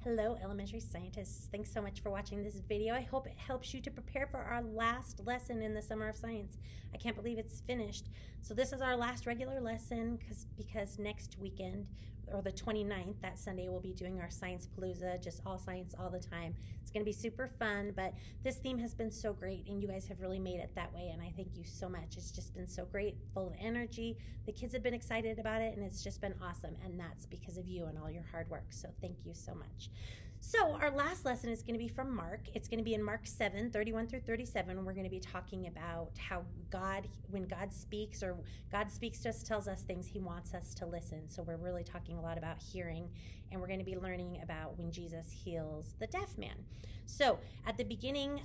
Hello, elementary scientists. Thanks so much for watching this video. I hope it helps you to prepare for our last lesson in the Summer of Science. I can't believe it's finished. So this is our last regular lesson because next weekend, or the 29th, that Sunday, we'll be doing our Science Palooza, just all science all the time. It's going to be super fun, but this theme has been so great, and you guys have really made it that way, and I thank you so much. It's just been so great, full of energy. The kids have been excited about it, and it's just been awesome, and that's because of you and all your hard work, so thank you so much. So our last lesson is going to be from Mark. It's going to be in Mark 7, 31 through 37. We're going to be talking about how when God speaks, or God speaks to us, tells us things, he wants us to listen. So we're really talking a lot about hearing, and we're going to be learning about when Jesus heals the deaf man. So at the beginning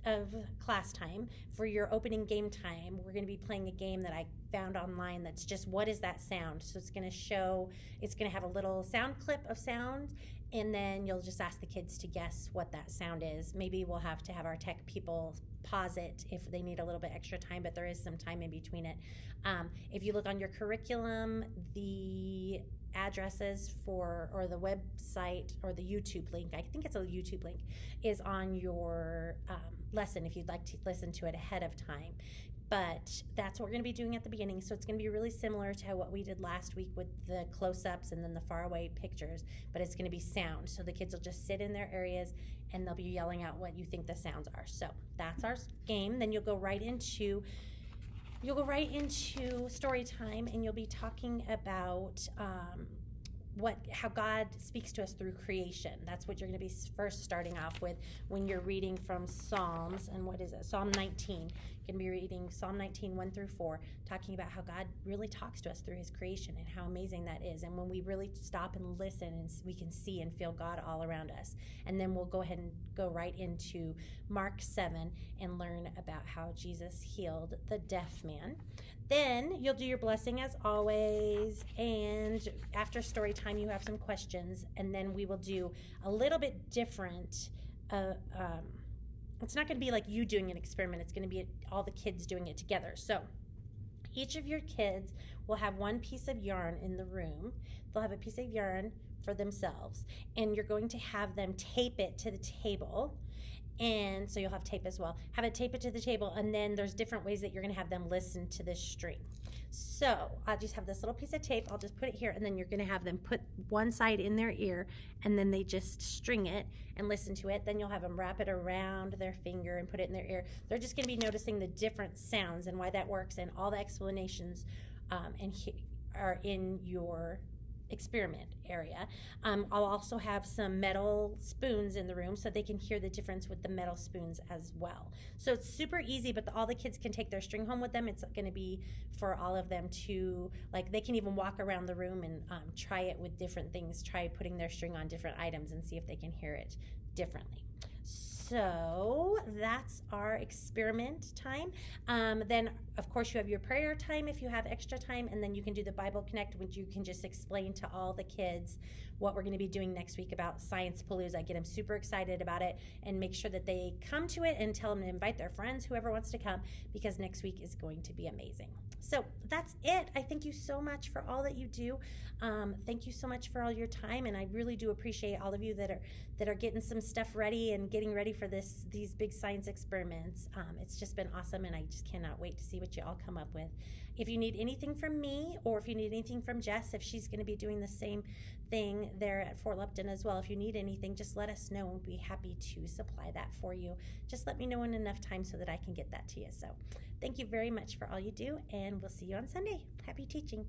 of class time, for your opening game time, we're going to be playing a game that I found online that's just, what is that sound? So it's going to have a little sound clip of sound, and then you'll just ask the kids to guess what that sound is. Maybe we'll have to have our tech people pause it if they need a little bit extra time, but there is some time in between it. If you look on your curriculum, the addresses or the website or the YouTube link, I think it's a YouTube link, is on your lesson if you'd like to listen to it ahead of time. But that's what we're going to be doing at the beginning. So it's going to be really similar to what we did last week with the close-ups and then the faraway pictures, but it's going to be sound. So the kids will just sit in their areas and they'll be yelling out what you think the sounds are. So that's our game. Then you'll go right into story time, and you'll be talking about how God speaks to us through creation. That's what you're going to be first starting off with when you're reading from Psalms. And what is it? Psalm 19. You're going to be reading Psalm 19, 1 through 4, talking about how God really talks to us through his creation and how amazing that is. And when we really stop and listen, and we can see and feel God all around us. And then we'll go ahead and go right into Mark 7 and learn about how Jesus healed the deaf man. Then you'll do your blessing as always, and after story time you have some questions, and then we will do a little bit different. It's not going to be like you doing an experiment. It's going to be all the kids doing it together. So each of your kids will have one piece of yarn in the room. They'll have a piece of yarn for themselves, and you're going to have them tape it to the table. And so you'll have tape as well. Have it tape it to the table, and then there's different ways that you're going to have them listen to this string. So I'll just have this little piece of tape. I'll just put it here, and then you're going to have them put one side in their ear, and then they just string it and listen to it. Then you'll have them wrap it around their finger and put it in their ear. They're just going to be noticing the different sounds and why that works, and all the explanations are in your experiment area. I'll also have some metal spoons in the room so they can hear the difference with the metal spoons as well. So it's super easy, but all the kids can take their string home with them. It's going to be for all of them to, they can even walk around the room and try it with different things, try putting their string on different items and see if they can hear it differently. So that's our experiment time. Then, of course, you have your prayer time if you have extra time, and then you can do the Bible Connect, which you can just explain to all the kids what we're going to be doing next week about Science Palooza. Get them super excited about it, and make sure that they come to it, and tell them to invite their friends, whoever wants to come, because next week is going to be amazing. So that's it. I thank you so much for all that you do. Thank you so much for all your time, and I really do appreciate all of you that are getting some stuff ready and getting ready for these big science experiments. It's just been awesome, and I just cannot wait to see what you all come up with. If you need anything from me, or if you need anything from Jess, if she's going to be doing the same thing there at Fort Lupton as well, if you need anything, just let us know. We'll be happy to supply that for you. Just let me know in enough time so that I can get that to you. So thank you very much for all you do, and we'll see you on Sunday. Happy teaching.